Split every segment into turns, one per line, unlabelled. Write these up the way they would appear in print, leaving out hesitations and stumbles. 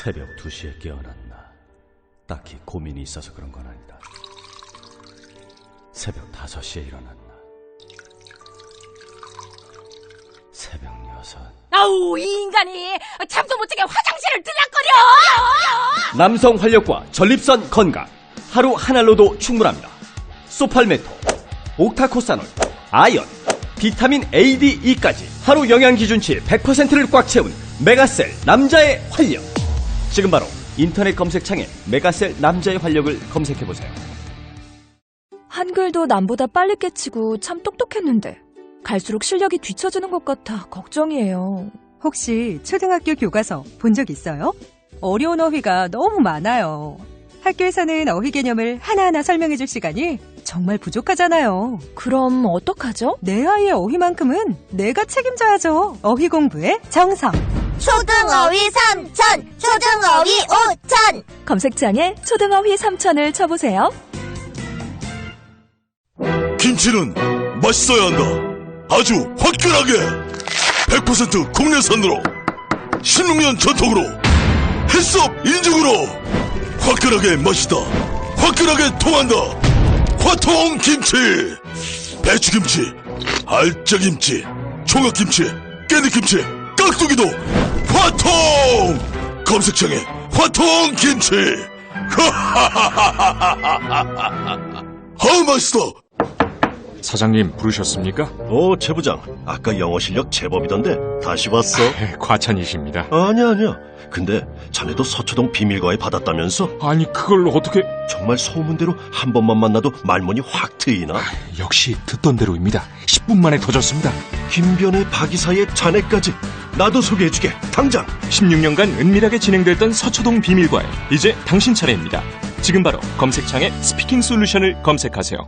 새벽 2시에 깨어났나. 딱히 고민이 있어서 그런 건 아니다. 새벽 5시에 일어났나. 새벽 6.
아우, 이 인간이 잠도 못 자게 화장실을 들락거려.
남성 활력과 전립선 건강. 하루 한 알로도 충분합니다. 소팔메토, 옥타코사놀, 아연, 비타민 A, D, E까지 하루 영양 기준치 100%를 꽉 채운 메가셀 남자의 활력. 지금 바로 인터넷 검색창에 메가셀 남자의 활력을 검색해보세요.
한글도 남보다 빨리 깨치고 참 똑똑했는데 갈수록 실력이 뒤처지는 것 같아 걱정이에요.
혹시 초등학교 교과서 본 적 있어요? 어려운 어휘가 너무 많아요. 학교에서는 어휘 개념을 하나하나 설명해줄 시간이 정말 부족하잖아요.
그럼 어떡하죠?
내 아이의 어휘만큼은 내가 책임져야죠. 어휘 공부의 정성.
초등어휘 3천, 초등어휘 5천.
검색창에 초등어휘 3천을 쳐보세요.
김치는 맛있어야 한다. 아주 화끈하게 100% 국내산으로 16년 전통으로 햇섭 인증으로 화끈하게 맛있다. 화끈하게 통한다. 화통김치. 배추김치, 알짜김치, 총각김치, 깻잎김치, 깍두기도 화통. 검색창에 화통김치. 아우 맛있어.
사장님 부르셨습니까?
최 부장. 아까 영어 실력 제법이던데 다시 왔어?
과찬이십니다.
아니야. 근데 자네도 서초동 비밀과에 받았다면서?
아니 그걸 어떻게...
정말 소문대로 한 번만 만나도 말문이 확 트이나?
역시 듣던 대로입니다. 10분 만에 터졌습니다.
김변의 박이사의 자네까지 나도 소개해주게. 당장.
16년간 은밀하게 진행됐던 서초동 비밀과에 이제 당신 차례입니다. 지금 바로 검색창에 스피킹 솔루션을 검색하세요.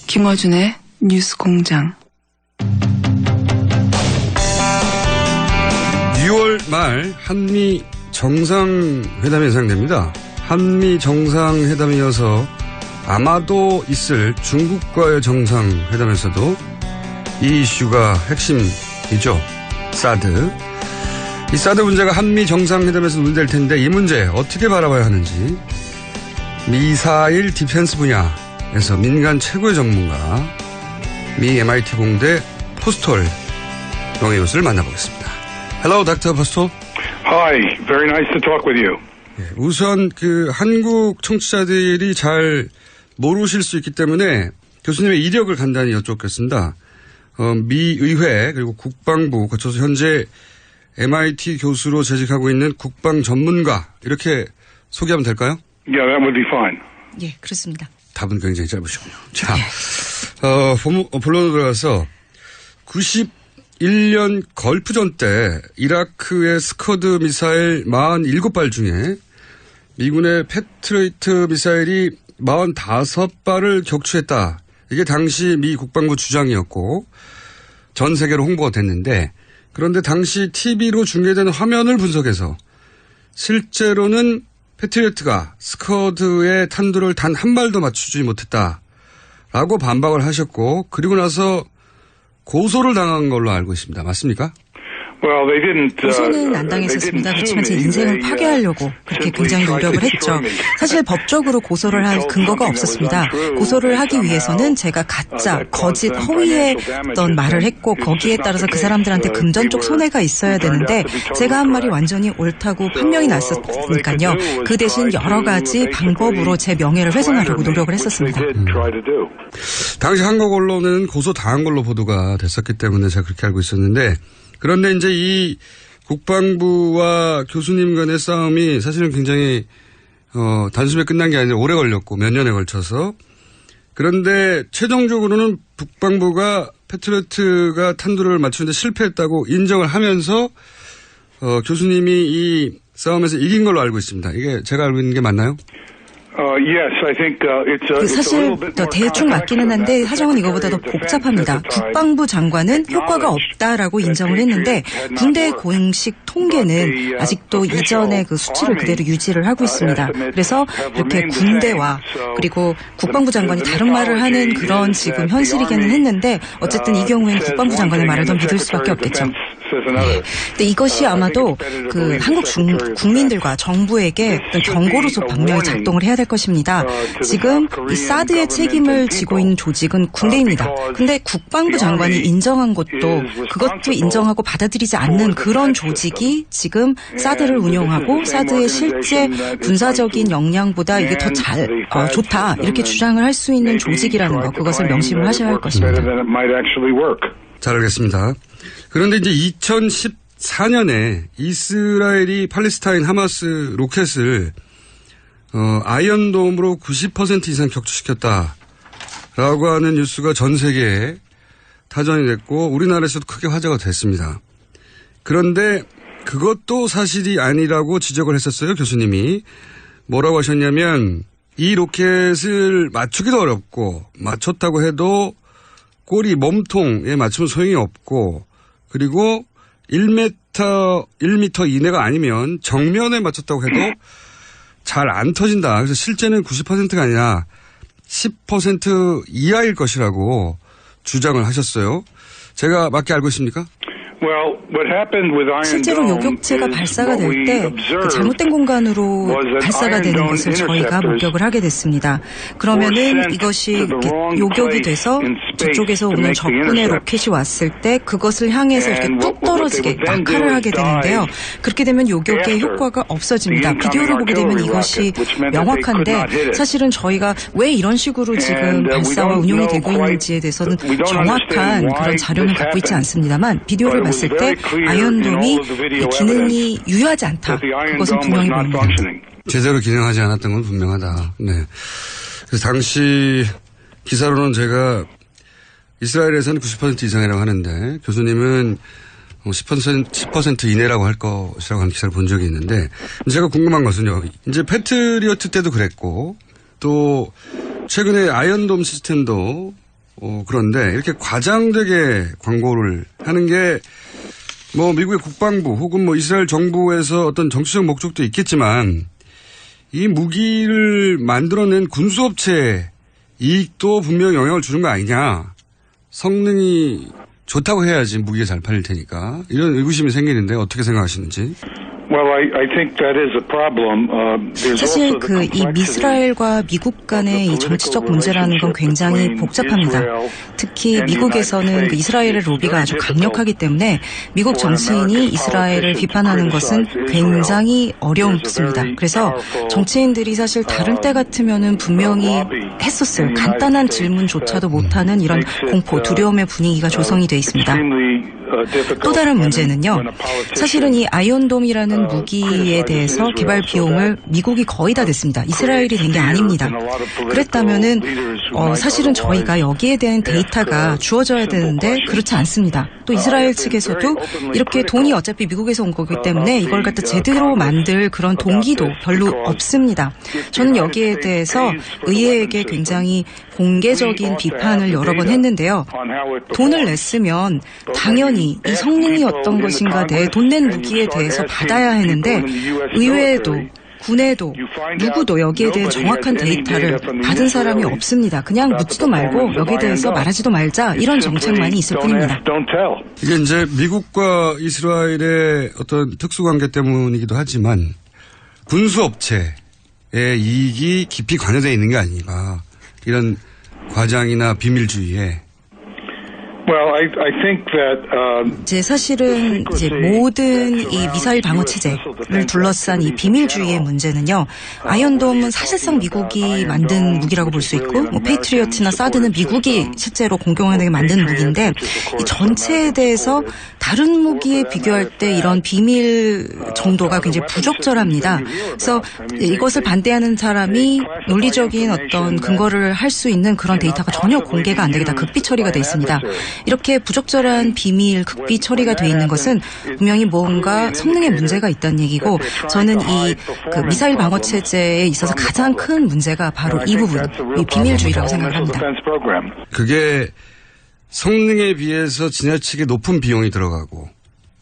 김어준의 뉴스공장.
6월 말 한미 정상회담이 예상됩니다. 한미 정상회담에 이어서 아마도 있을 중국과의 정상회담에서도 이 이슈가 핵심이죠. 사드. 이 사드 문제가 한미 정상회담에서 논의될 텐데 이 문제 어떻게 바라봐야 하는지 미사일 디펜스 분야에서 민간 최고의 전문가 미 MIT 공대 포스톨 명예교수를 만나보겠습니다. Hello, Dr. Postol.
Hi, very nice to talk with you.
우선 한국 청취자들이 잘 모르실 수 있기 때문에 교수님의 이력을 간단히 여쭙겠습니다. 미 의회 그리고 국방부 거쳐서 현재 MIT 교수로 재직하고 있는 국방 전문가 이렇게 소개하면 될까요?
Yeah, that would be fine.
예, 그렇습니다.
답은 굉장히 짧으시군요. 자, 본론으로 들어가서 91년 걸프전 때 이라크의 스커드 미사일 47발 중에 미군의 패트리어트 미사일이 45발을 격추했다. 이게 당시 미 국방부 주장이었고 전 세계로 홍보가 됐는데 그런데 당시 TV로 중계된 화면을 분석해서 실제로는 패트리어트가 스커드의 탄두를 단 한 발도 맞추지 못했다라고 반박을 하셨고 그리고 나서 고소를 당한 걸로 알고 있습니다. 맞습니까?
고소는 안 당했었습니다. 그렇지만 제 인생을 파괴하려고 그렇게 굉장히 노력을 했죠. 사실 법적으로 고소를 할 근거가 없었습니다. 고소를 하기 위해서는 제가 가짜, 거짓, 허위했던 말을 했고 거기에 따라서 그 사람들한테 금전적 손해가 있어야 되는데 제가 한 말이 완전히 옳다고 판명이 났었으니까요. 그 대신 여러 가지 방법으로 제 명예를 훼손하려고 노력을 했었습니다.
당시 한국 언론은 고소 당한 걸로 보도가 됐었기 때문에 제가 그렇게 알고 있었는데 그런데 이제 이 국방부와 교수님 간의 싸움이 사실은 굉장히 단숨에 끝난 게 아니라 오래 걸렸고 몇 년에 걸쳐서 그런데 최종적으로는 국방부가 패트리어트가 탄두를 맞추는데 실패했다고 인정을 하면서 교수님이 이 싸움에서 이긴 걸로 알고 있습니다. 이게 제가 알고 있는 게 맞나요?
Yes, I think it's a
사실
little bit more
대충 맞기는 한데 사정은 이거보다 더
Secretary of
복잡합니다.
Defense at the time
국방부 장관은 효과가 없다라고 인정을 했는데 군대 공식 통계는 아직도 이전의 그 수치를 그대로 유지를 하고 있습니다. 그래서 이렇게 군대와 그리고 국방부 장관이 다른 말을 하는 그런 지금 현실이기는 했는데 어쨌든 이 경우에는 국방부 장관의 말을 더 믿을 수밖에 없겠죠. 근데 이것이 아마도 그 한국 국민들과 정부에게 어떤 경고로서 분명히 작동을 해야 될 것입니다. 지금 이 사드의 책임을 지고 있는 조직은 군대입니다. 근데 국방부 장관이 인정한 것도 그것도 인정하고 받아들이지 않는 그런 조직이 지금 사드를 운용하고 사드의 실제 군사적인 역량보다 이게 더 좋다 이렇게 주장을 할 수 있는 조직이라는 거 그것을 명심을 하셔야 할 것입니다.
잘 알겠습니다. 그런데 이제 2014년에 이스라엘이 팔레스타인 하마스 로켓을 아이언돔으로 90% 이상 격추시켰다라고 하는 뉴스가 전 세계에 타전이 됐고 우리나라에서도 크게 화제가 됐습니다. 그런데 그것도 사실이 아니라고 지적을 했었어요. 교수님이. 뭐라고 하셨냐면 이 로켓을 맞추기도 어렵고 맞췄다고 해도 꼬리 몸통에 맞추면 소용이 없고 그리고 1m 이내가 아니면 정면에 맞췄다고 해도 잘 안 터진다. 그래서 실제는 90%가 아니라 10% 이하일 것이라고 주장을 하셨어요. 제가 맞게 알고 있습니까?
실제로 요격체가 발사가 될 때 그 잘못된 공간으로 발사가 되는 것을 저희가 목격을 하게 됐습니다. 그러면은 이것이 요격이 돼서 저쪽에서 오는 적군의 로켓이 왔을 때 그것을 향해서 이렇게 뚝 떨어지게 낙하를 하게 되는데요. 그렇게 되면 요격의 효과가 없어집니다. 비디오를 보게 되면 이것이 명확한데 사실은 저희가 왜 이런 식으로 지금 발사와 운용이 되고 있는지에 대해서는 정확한 그런 자료는 갖고 있지 않습니다만 비디오를 봤을 때 아이언돔이 기능이 유효하지 않다. 그것은 분명히 보입니다.
제대로 기능하지 않았던 건 분명하다. 네. 그래서 당시 기사로는 제가 이스라엘에서는 90% 이상이라고 하는데 교수님은 10% 이내라고 할 것이라고 하는 기사를 본 적이 있는데 제가 궁금한 것은요. 이제 패트리어트 때도 그랬고 또 최근에 아이언돔 시스템도 그런데 이렇게 과장되게 광고를 하는 게 뭐 미국의 국방부 혹은 뭐 이스라엘 정부에서 어떤 정치적 목적도 있겠지만 이 무기를 만들어낸 군수업체의 이익도 분명히 영향을 주는 거 아니냐. 성능이 좋다고 해야지 무기가 잘 팔릴 테니까. 이런 의구심이 생기는데 어떻게 생각하시는지.
사실 이 이스라엘과 미국 간의 이 정치적 문제라는 건 굉장히 복잡합니다. 특히 미국에서는 그 이스라엘의 로비가 아주 강력하기 때문에 미국 정치인이 이스라엘을 비판하는 것은 굉장히 어렵습니다. 그래서 정치인들이 사실 다른 때 같으면은 분명히 했었어요. 간단한 질문조차도 못하는 이런 공포, 두려움의 분위기가 조성이 돼 있습니다. 또 다른 문제는요. 사실은 이 아이언돔이라는 무기에 대해서 개발 비용을 미국이 거의 다 냈습니다. 이스라엘이 낸 게 아닙니다. 그랬다면은 사실은 저희가 여기에 대한 데이터가 주어져야 되는데 그렇지 않습니다. 또 이스라엘 측에서도 이렇게 돈이 어차피 미국에서 온 거기 때문에 이걸 갖다 제대로 만들 그런 동기도 별로 없습니다. 저는 여기에 대해서 의회에게 굉장히 공개적인 비판을 여러 번 했는데요. 돈을 냈으면 당연히 이 성능이 어떤 것인가에 돈 낸 무기에 대해서 받아야 하는데 의회에도 군에도 누구도 여기에 대한 정확한 데이터를 받은 사람이 없습니다. 그냥 묻지도 말고 여기에 대해서 말하지도 말자 이런 정책만이 있을 뿐입니다.
이게 이제 미국과 이스라엘의 어떤 특수관계 때문이기도 하지만 군수업체의 이익이 깊이 관여되어 있는 게 아닌가. 이런 과장이나 비밀주의에.
이제 사실은 이제 모든 이 미사일 방어 체제를 둘러싼 이 비밀주의의 문제는요. 아이언돔은 사실상 미국이 만든 무기라고 볼 수 있고, 뭐 페이트리어트나 사드는 미국이 실제로 공공연하게 만든 무기인데 이 전체에 대해서 다른 무기에 비교할 때 이런 비밀 정도가 굉장히 부적절합니다. 그래서 이것을 반대하는 사람이 논리적인 어떤 근거를 할 수 있는 그런 데이터가 전혀 공개가 안 되게 다 극비 처리가 돼 있습니다. 이렇게 부적절한 비밀, 극비 처리가 돼 있는 것은 분명히 뭔가 성능에 문제가 있다는 얘기고 저는 이 그 미사일 방어 체제에 있어서 가장 큰 문제가 바로 이 부분, 이 비밀주의라고 생각합니다.
그게 성능에 비해서 지나치게 높은 비용이 들어가고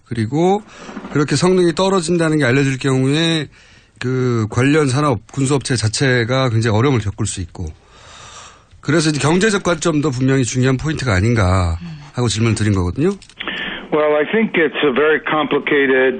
그리고 그렇게 성능이 떨어진다는 게 알려질 경우에 그 관련 산업, 군수업체 자체가 굉장히 어려움을 겪을 수 있고 그래서 이제 경제적 관점도 분명히 중요한 포인트가 아닌가 하고 질문을 드린 거거든요.
Well, I think it's a very complicated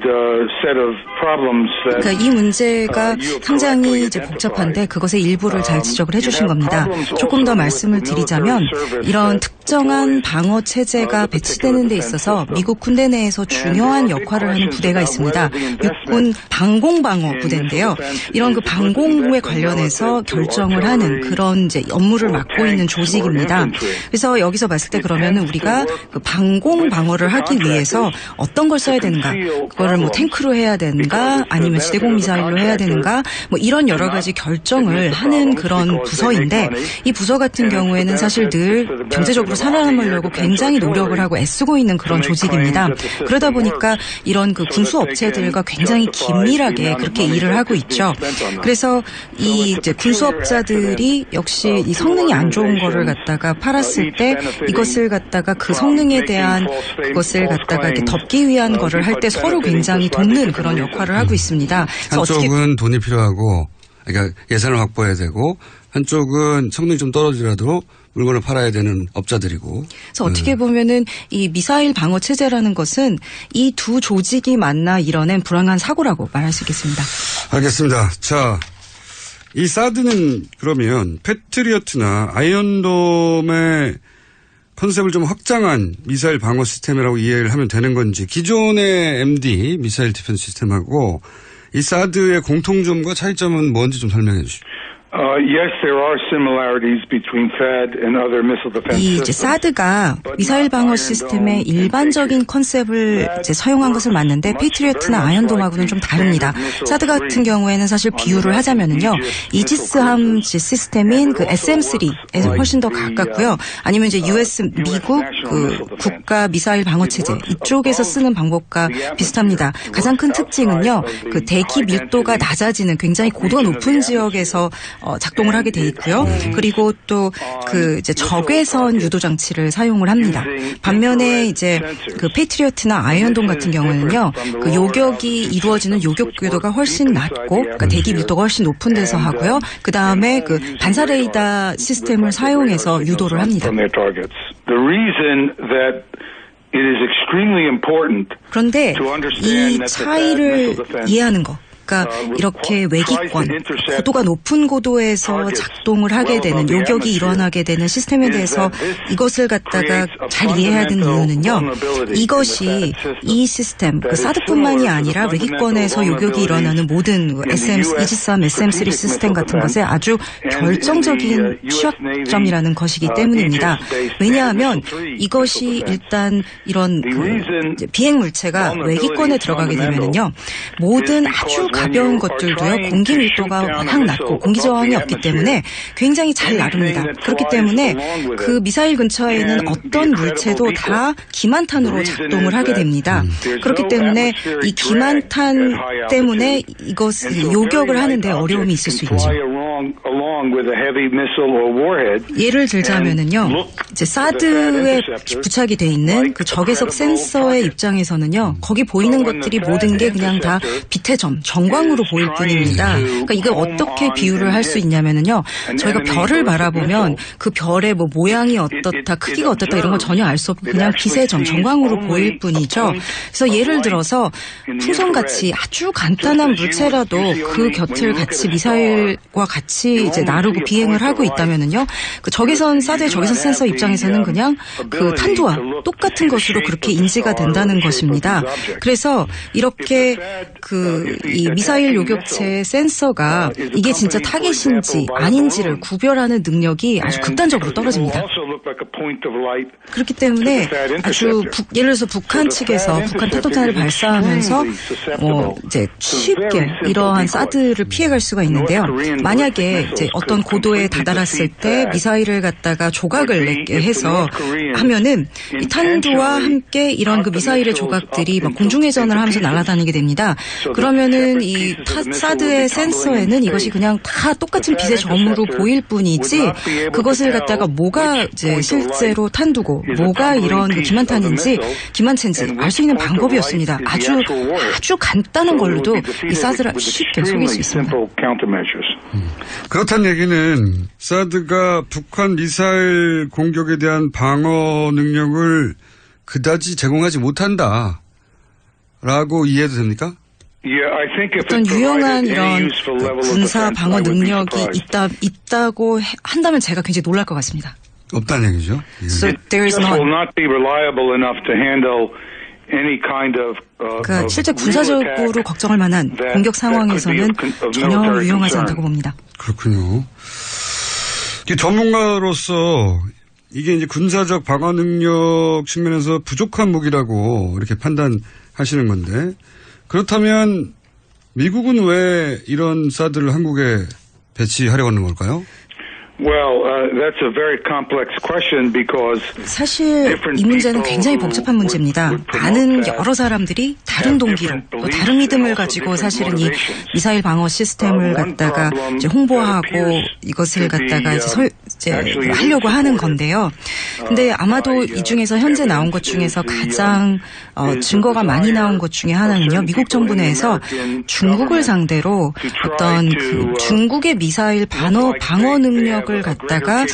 set of problems.
그러니까 이 문제가 상당히 이제 복잡한데 그것의 일부를 잘 지적을 해주신 겁니다. 조금 더 말씀을 드리자면 이런 특정한 방어 체제가 배치되는 데 있어서 미국 군대 내에서 중요한 역할을 하는 부대가 있습니다. 육군 방공방어 부대인데요. 이런 그 방공에 관련해서 결정을 하는 그런 이제 업무를 맡고 있는 조직입니다. 그래서 여기서 봤을 때 그러면 우리가 그 방공방어를 하기 위해서 어떤 걸 써야 되는가, 그거를 뭐 탱크로 해야 되는가, 아니면 지대공 미사일로 해야 되는가, 뭐 이런 여러 가지 결정을 하는 그런 부서인데 이 부서 같은 경우에는 사실 늘 경제적으로 살아남으려고 굉장히 노력을 하고 애쓰고 있는 그런 조직입니다. 그러다 보니까 이런 그 군수 업체들과 굉장히 긴밀하게 그렇게 일을 하고 있죠. 그래서 이 이제 군수업자들이 역시 이 성능이 안 좋은 거를 갖다가 팔았을 때 이것을 갖다가 그 성능에 대한 그것을 갖다가 이렇게 덮기 위한 거를 할 때 서로 굉장히 돕는 그런 역할을 하고 있습니다.
한쪽은 돈이 필요하고 그러니까 예산을 확보해야 되고 한쪽은 성능이 좀 떨어지더라도 물건을 팔아야 되는 업자들이고.
그래서 어떻게 보면은 이 미사일 방어 체제라는 것은 이 두 조직이 만나 이뤄낸 불황한 사고라고 말할 수 있겠습니다.
알겠습니다. 자, 이 사드는 그러면 패트리어트나 아이언돔의 컨셉을 좀 확장한 미사일 방어 시스템이라고 이해를 하면 되는 건지 기존의 MD 미사일 디펜스 시스템하고 이 사드의 공통점과 차이점은 뭔지 좀 설명해 주십시오.
Yes, there are similarities between THAAD and other missile defense
이 이제 사드가 미사일 방어 시스템의 일반적인 컨셉을 이제 사용한 것은 맞는데 페이트리어트나 아이언돔하고는 좀 다릅니다. 사드 같은 경우에는 사실 비유를 하자면은요, 이지스함 시스템인 그 SM3에 훨씬 더 가깝고요. 아니면 이제 US 미국 그 국가 미사일 방어 체제 이쪽에서 쓰는 방법과 비슷합니다. 가장 큰 특징은요, 그 대기 밀도가 낮아지는 굉장히 고도가 높은 지역에서 작동을 하게 돼 있고요. 그리고 또 그 이제 적외선 유도 장치를 사용을 합니다. 반면에 이제 그 페이트리어트나 아이언돔 같은 경우는요, 그 요격이 이루어지는 요격 궤도가 훨씬 낮고, 그러니까 대기 밀도가 훨씬 높은 데서 하고요. 그 다음에 그 반사 레이더 시스템을 사용해서 유도를 합니다. 그런데 이 차이를 이해하는 거. 그러니까 이렇게 외기권, 고도가 높은 고도에서 작동을 하게 되는, 요격이 일어나게 되는 시스템에 대해서 이것을 갖다가 잘 이해해야 되는 이유는요. 이것이 이 시스템, 그 사드뿐만이 아니라 외기권에서 요격이 일어나는 모든 이지스함, SM3 시스템 같은 것에 아주 결정적인 취약점이라는 것이기 때문입니다. 왜냐하면 이것이 일단 이런 그 비행 물체가 외기권에 들어가게 되면은요, 모든 아주 가벼운 것들도요, 공기 밀도가 워낙 낮고 공기 저항이 없기 때문에 굉장히 잘 나릅니다. 그렇기 때문에 그 미사일 근처에는 어떤 물체도 다 기만탄으로 작동을 하게 됩니다. 그렇기 때문에 이 기만탄 때문에 이것을 요격을 하는데 어려움이 있을 수 있죠. 예를 들자면은요, 이제 사드에 부착이 돼 있는 그 적외선 센서의 입장에서는요, 거기 보이는 것들이 모든 게 그냥 다 빛의 점, 전광으로 보일 뿐입니다. 그러니까 이걸 어떻게 비유를 할 수 있냐면은요, 저희가 별을 바라보면 그 별의 뭐 모양이 어떻다, 크기가 어떻다 이런 걸 전혀 알 수 없고 그냥 빛의 점, 전광으로 보일 뿐이죠. 그래서 예를 들어서 풍선같이 아주 간단한 물체라도 그 곁을 같이 미사일과 같이 이제 나르고 비행을 하고 있다면은요, 그 적외선 사드의 적외선 센서 입장에서는 그냥 그 탄두와 똑같은 것으로 그렇게 인지가 된다는 것입니다. 그래서 이렇게 그 이 미사일 요격체의 센서가 이게 진짜 타겟인지 아닌지를 구별하는 능력이 아주 극단적으로 떨어집니다. 그렇기 때문에 아주 예를 들어서 북한 측에서 북한 탄도탄을 발사하면서 이제 쉽게 이러한 사드를 피해갈 수가 있는데요. 만약에 이제 어떤 고도에 다다랐을 때 미사일을 갖다가 조각을 내게 해서 하면은 이 탄두와 함께 이런 그 미사일의 조각들이 막 공중회전을 하면서 날아다니게 됩니다. 그러면은 이 사드의 센서에는 이것이 그냥 다 똑같은 빛의 점으로 보일 뿐이지 그것을 갖다가 뭐가 이제 실제로 탄두고 뭐가 이런 그 기만체인지 알 수 있는 방법이었습니다. 아주 간단한 걸로도 이 사드를 쉽게 속일 수 있습니다.
그렇다는 얘기는 사드가 북한 미사일 공격에 대한 방어 능력을 그다지 제공하지 못한다라고 이해해도 됩니까?
어떤 유용한 이런 군사 방어 능력이 있다고 한다면 제가 굉장히 놀랄 것 같습니다.
없다는 얘기죠.
So there is none. 그러니까 실제 군사적으로 걱정할 만한 공격 상황에서는 전혀 유용하지 않다고 봅니다.
그렇군요. 전문가로서 이게 이제 군사적 방어 능력 측면에서 부족한 무기라고 이렇게 판단하시는 건데 그렇다면 미국은 왜 이런 사드를 한국에 배치하려고 하는 걸까요?
That's a very complex question because
사실 이 문제는 굉장히 복잡한 문제입니다. 많은 여러 사람들이 다른 동기로 또 다른 믿음을 가지고 사실은 이 미사일 방어 시스템을 갖다가 이제 홍보하고 이것을 갖다가 이제 하려고 하는 건데요. 근데 아마도 이 중에서 현재 나온 것 중에서 가장 증거가 많이 나온 것 중에 하나는요. 미국 정부 내에서 중국을 상대로 어떤 그 중국의 미사일 방어 능력을 갖다가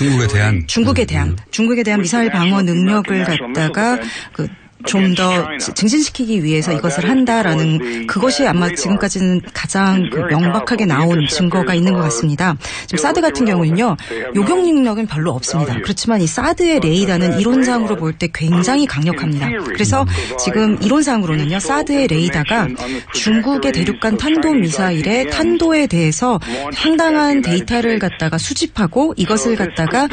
중국에 대한 미사일 방어 능력을 갖다가 좀 더 증진시키기 위해서 이것을 한다라는 그것이 아마 지금까지는 가장 명백하게 나온 증거가 있는 것 같습니다. 지금 사드 같은 경우는요. 요격 능력은 별로 없습니다. 그렇지만 이 사드의 레이더는 이론상으로 볼 때 굉장히 강력합니다. 그래서 지금 이론상으로는요. 사드의 레이더가 중국의 대륙간 탄도미사일의 탄도에 대해서 상당한 데이터를 갖다가 수집하고 이것을 갖다가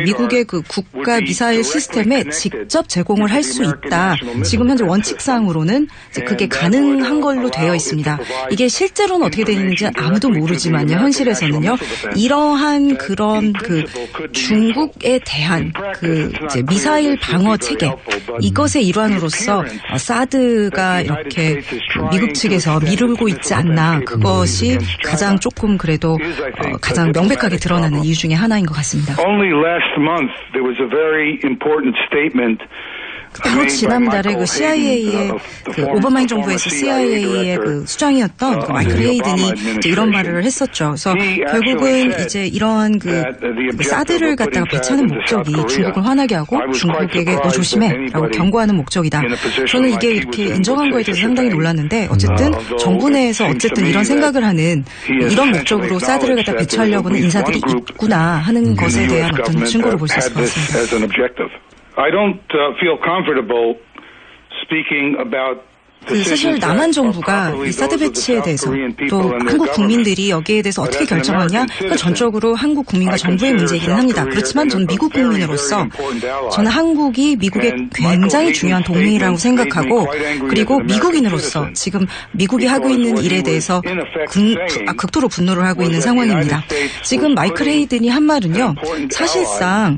미국의 그 국가 미사일 시스템에 직접 제공을 할 수 있다. 지금 현재 원칙상으로는 그게 가능한 걸로 되어 있습니다. 이게 실제로는 어떻게 되는지 아무도 모르지만요. 현실에서는요. 이러한 그런 중국에 대한 이제 미사일 방어 체계 이것의 일환으로서 사드가 이렇게 미국 측에서 미루고 있지 않나. 그것이 가장 조금 그래도 가장 명백하게 드러나는 이유 중에 하나인 것 같습니다.
Only last month there was a very important statement
바로 지난달에 그 CIA의 오바마 행정부에서 CIA의 수장이었던 마이클 헤이든이 이제 이런 말을 했었죠. 그래서 결국은 이제 이러한 사드를 갖다가 배치하는 목적이 중국을 화나게 하고 중국에게 너 조심해라고 경고하는 목적이다. 저는 이게 이렇게 인정한 거에 대해서 상당히 놀랐는데 어쨌든 정부 내에서 어쨌든 이런 생각을 하는 이런 목적으로 사드를 갖다 배치하려고 하는 인사들이 있구나 하는 것에 대한 어떤 증거를 볼 수 있을 것 같습니다.
I don't feel comfortable speaking about
사실 남한 정부가 이 사드 배치에 대해서 또 한국 국민들이 여기에 대해서 어떻게 결정하냐 그건 전적으로 한국 국민과 정부의 문제이기는 합니다. 그렇지만 저는 미국 국민으로서 저는 한국이 미국의 굉장히 중요한 동맹이라고 생각하고 그리고 미국인으로서 지금 미국이 하고 있는 일에 대해서 극도로 분노를 하고 있는 상황입니다. 지금 마이클 헤이든이 한 말은요. 사실상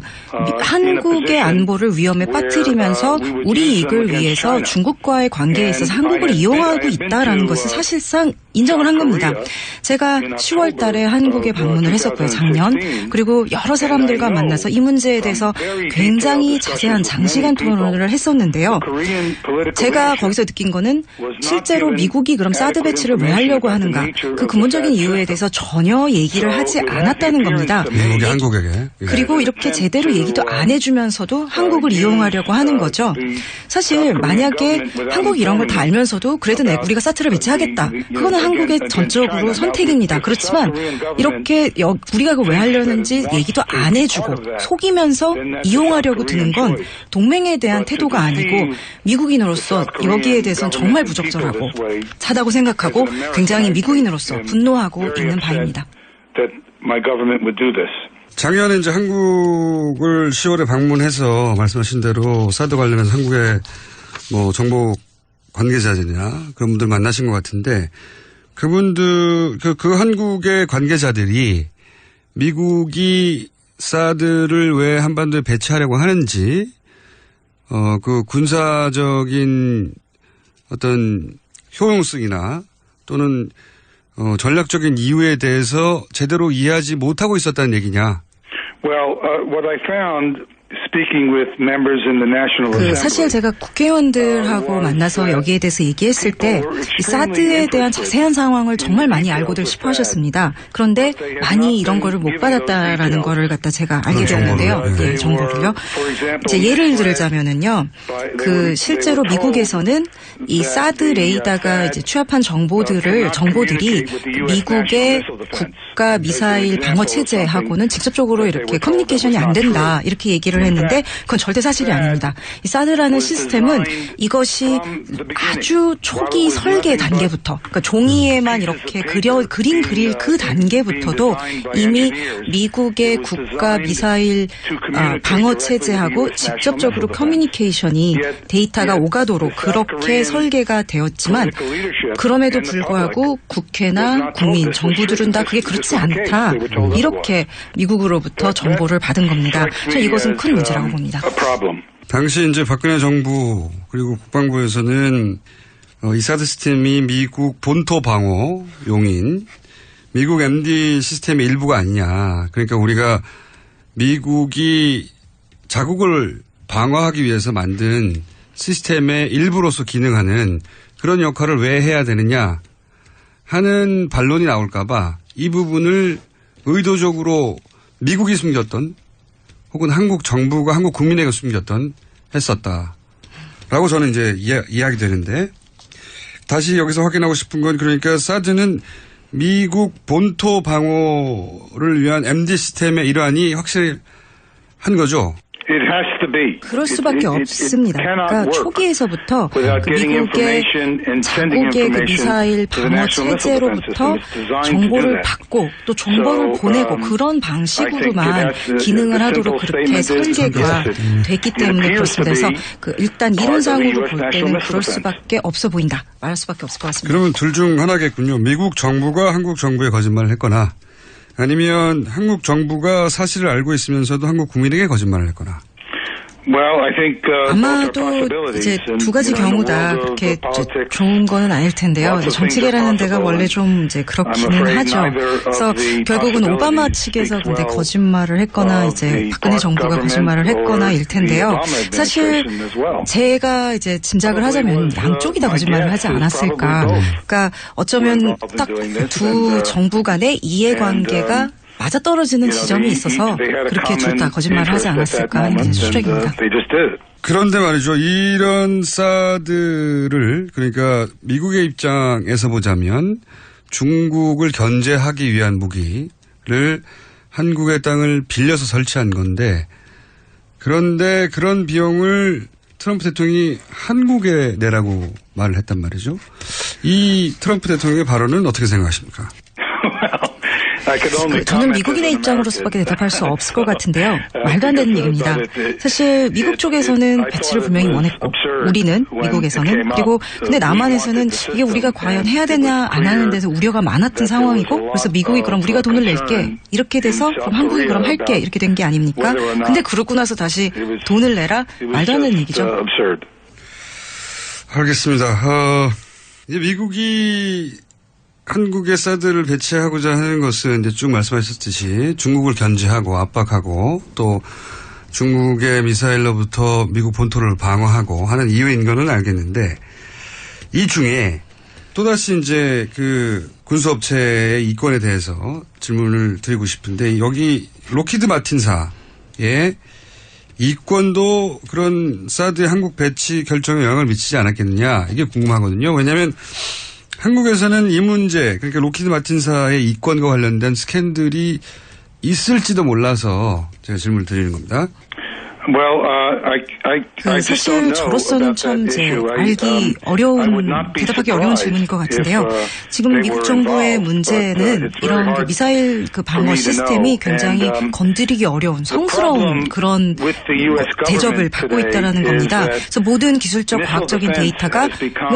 한국의 안보를 위험에 빠뜨리면서 우리 이익을 위해서 중국과의 관계에 있어서 한국을 이용하고 있다라는 것을 사실상 인정을 한 겁니다. 제가 10월 달에 한국에 방문을 했었고요, 작년. 그리고 여러 사람들과 만나서 이 문제에 대해서 굉장히 자세한 장시간 토론을 했었는데요. 제가 거기서 느낀 거는 실제로 미국이 그럼 사드 배치를 왜 하려고 하는가. 그 근본적인 이유에 대해서 전혀 얘기를 하지 않았다는 겁니다.
미국이 한국에게.
그리고 이렇게 제대로 얘기도 안 해주면서도 한국을 이용하려고 하는 거죠. 사실 만약에 한국이 이런 걸 다 알면서도 그래도 우리가 사드를 배치하겠다. 그거는 한국의 전적으로 선택입니다. 그렇지만 이렇게 우리가 그걸 왜 하려는지 얘기도 안 해주고 속이면서 이용하려고 드는 건 동맹에 대한 태도가 아니고 미국인으로서 여기에 대해서는 정말 부적절하고 차다고 생각하고 굉장히 미국인으로서 분노하고 있는 바입니다.
My government would do this.
작년에 이제 한국을 10월에 방문해서 말씀하신 대로 사드 관련해서 한국의 뭐 정보 관계자들이나 그런 분들 만나신 것 같은데 그분들, 그 한국의 관계자들이 미국이 사드를 왜 한반도에 배치하려고 하는지, 그 군사적인 어떤 효용성이나 또는 전략적인 이유에 대해서 제대로 이해하지 못하고 있었다는 얘기냐?
Well, what I found speaking with members in the National Assembly.
사실 제가 국회의원들하고 만나서 여기에 대해서 얘기했을 때 이 사드에 대한 자세한 상황을 정말 많이 알고들 싶어 하셨습니다. 그런데 많이 이런 거를 못 받았다라는 거를 갖다 제가 알게 되었는데요. 예, 정보를요. 이제 예를 들자면은요. 그 실제로 미국에서는 이 사드 레이더가 이제 취합한 정보들이 미국의 국가 미사일 방어 체제하고는 직접적으로 이렇게 커뮤니케이션이 안 된다. 이렇게 얘기를 했는데 그건 절대 사실이 아닙니다. 이 사드라는 시스템은 이것이 아주 초기 설계 단계부터 그러니까 종이에만 이렇게 그림 그릴 그 단계부터도 이미 미국의 국가 미사일 방어 체제하고 직접적으로 커뮤니케이션이 데이터가 오가도록 그렇게 설계가 되었지만 그럼에도 불구하고 국회나 국민, 정부들은 다 그게 그렇지 않다. 이렇게 미국으로부터 정보를 받은 겁니다. 저는 이것은 큰 문제라고 봅니다.
당시 이제 박근혜 정부 그리고 국방부에서는 이 사드 시스템이 미국 본토 방어용인 미국 MD 시스템의 일부가 아니냐. 그러니까 우리가 미국이 자국을 방어하기 위해서 만든 시스템의 일부로서 기능하는 그런 역할을 왜 해야 되느냐 하는 반론이 나올까봐 이 부분을 의도적으로 미국이 숨겼던 혹은 한국 정부가 한국 국민에게 숨겼던 했었다라고 저는 이제 이야기 되는데 다시 여기서 확인하고 싶은 건 그러니까 사드는 미국 본토 방어를 위한 MD 시스템의 일환이 확실히 한 거죠.
It has to be.
그럴 수밖에 없습니다. 그러니까 초기에서부터 미국의 자국의 그 미사일 방어 체제로부터 정보를 받고 또 정보를 보내고 그런 방식으로만 기능을 하도록 그렇게 설계가 됐기 때문에 그렇습니다. 그래서 일단 이론상으로 볼 때는 그럴 수밖에 없어 보인다. 말할 수밖에 없을 것 같습니다.
그러면 둘 중 하나겠군요. 미국 정부가 한국 정부에 거짓말을 했거나 아니면 한국 정부가 사실을 알고 있으면서도 한국 국민에게 거짓말을 했거나.
아마도 이제 두 가지 경우다. 그렇게 좋은 거는 아닐 텐데요. 정치계라는 데가 원래 좀 이제 그렇기는 하죠. 그래서 결국은 오바마 측에서 근데 거짓말을 했거나 이제 박근혜 정부가 거짓말을 했거나 일 텐데요. 사실 제가 이제 짐작을 하자면 양쪽이 다 거짓말을 하지 않았을까. 그러니까 어쩌면 딱 두 정부 간의 이해관계가 맞아떨어지는 지점이 있어서 그렇게 둘 다 거짓말을 하지 않았을까 하는 추정입니다.
그런데 말이죠. 이런 사드를 그러니까 미국의 입장에서 보자면 중국을 견제하기 위한 무기를 한국의 땅을 빌려서 설치한 건데 그런데 그런 비용을 트럼프 대통령이 한국에 내라고 말을 했단 말이죠. 이 트럼프 대통령의 발언은 어떻게 생각하십니까?
저는 미국인의 입장으로서밖에 대답할 수 없을 것 같은데요. 말도 안 되는 얘기입니다. 사실 미국 쪽에서는 배치를 분명히 원했고 우리는 미국에서는 그리고 근데 남한에서는 이게 우리가 과연 해야 되냐 안 하는 데서 우려가 많았던 상황이고 그래서 미국이 그럼 우리가 돈을 낼게 이렇게 돼서 그럼 한국이 그럼 할게 이렇게 된 게 아닙니까? 근데 그러고 나서 다시 돈을 내라? 말도 안 되는 얘기죠.
알겠습니다. 이제 미국이 한국에 사드를 배치하고자 하는 것은 이제 쭉 말씀하셨듯이 중국을 견제하고 압박하고 또 중국의 미사일로부터 미국 본토를 방어하고 하는 이유인 거는 알겠는데 이 중에 또다시 이제 그 군수업체의 이권에 대해서 질문을 드리고 싶은데 여기 로키드 마틴사의 이권도 그런 사드의 한국 배치 결정에 영향을 미치지 않았겠느냐 이게 궁금하거든요. 왜냐하면 한국에서는 이 문제, 그러니까 로키드 마틴사의 이권과 관련된 스캔들이 있을지도 몰라서 제가 질문을 드리는 겁니다.
사실 저로서는 참 알기 어려운, 대답하기 어려운 질문일 것 같은데요. 지금 미국 정부의 문제는 이런 그 미사일 그 방어 시스템이 굉장히 건드리기 어려운 성스러운 그런 대접을 받고 있다는 겁니다. 그래서 모든 기술적 과학적인 데이터가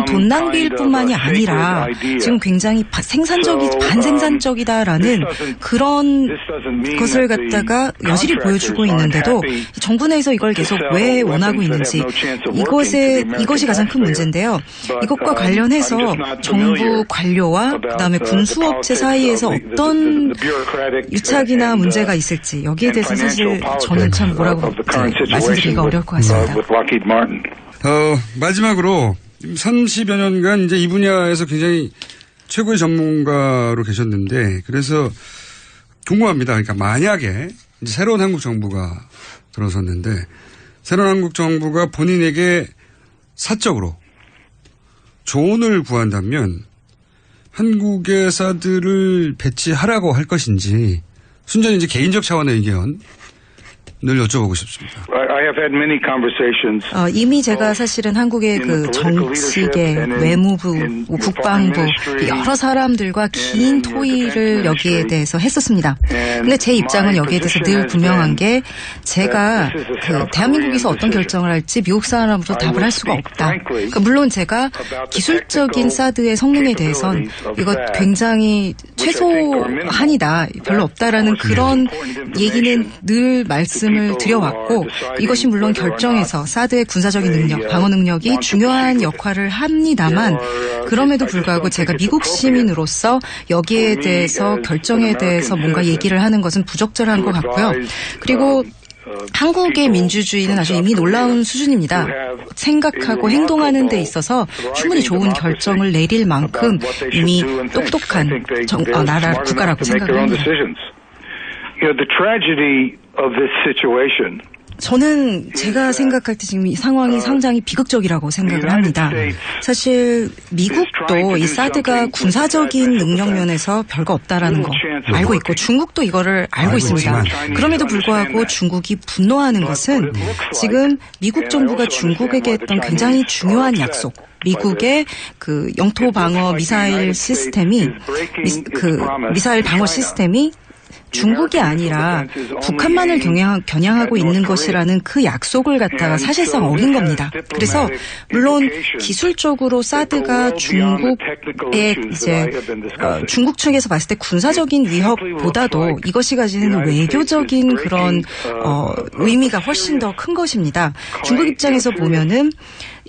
돈 낭비일 뿐만이 아니라 지금 굉장히 반생산적이다라는 그런 것을 갖다가 여실히 보여주고 있는데도 정부 내에서 이걸 계속 왜 원하고 있는지 이것이 가장 큰 문제인데요. 이것과 관련해서 정부 관료와 그다음에 군수업체 사이에서 어떤 유착이나 문제가 있을지 여기에 대해서 사실 저는 참 뭐라고 말씀드리기가 어려울 것 같습니다.
마지막으로 30여 년간 이제 이 분야에서 굉장히 최고의 전문가로 계셨는데 그래서 궁금합니다. 그러니까 만약에 이제 새로운 한국 정부가 들어섰는데 새로운 한국 정부가 본인에게 사적으로 조언을 구한다면 한국의 사드를 배치하라고 할 것인지 순전히 이제 개인적 차원의 의견 늘 여쭤보고 싶습니다.
이미 제가 사실은 한국의 그 정치계, 외무부, 국방부 여러 사람들과 긴 토의를 여기에 대해서 했었습니다. 근데 제 입장은 여기에 대해서 늘 분명한 게 제가 그 대한민국에서 어떤 결정을 할지 미국 사람으로 답을 할 수가 없다. 그러니까 물론 제가 기술적인 사드의 성능에 대해선 이거 굉장히 최소한이다, 별로 없다라는 그런 얘기는 늘 말씀을 드려왔고 이것이 물론 결정에서 사드의 군사적인 능력, 방어 능력이 중요한 역할을 합니다만 그럼에도 불구하고 제가 미국 시민으로서 여기에 대해서 결정에 대해서 뭔가 얘기를 하는 것은 부적절한 것 같고요. 그리고 한국의 민주주의는 아주 이미 놀라운 수준입니다. 생각하고 행동하는 데 있어서 충분히 좋은 결정을 내릴 만큼 이미 똑똑한 국가라고 생각을 합니다. 저는 제가 생각할 때 지금 이 상황이 상당히 비극적이라고 생각을 합니다. 사실 미국도 이 사드가 군사적인 능력 면에서 별거 없다라는 거 알고 있고 중국도 이거를 알고 있습니다. 그럼에도 불구하고 중국이 분노하는 것은 지금 미국 정부가 중국에게 했던 굉장히 중요한 약속, 미국의 그 영토 방어 미사일 시스템이 미사일 방어 시스템이 중국이 아니라 북한만을 겨냥하고 있는 것이라는 그 약속을 갖다가 사실상 어긴 겁니다. 그래서 물론 기술적으로 사드가 중국의 이제 중국 측에서 봤을 때 군사적인 위협보다도 이것이 가지는 외교적인 그런 의미가 훨씬 더 큰 것입니다. 중국 입장에서 보면은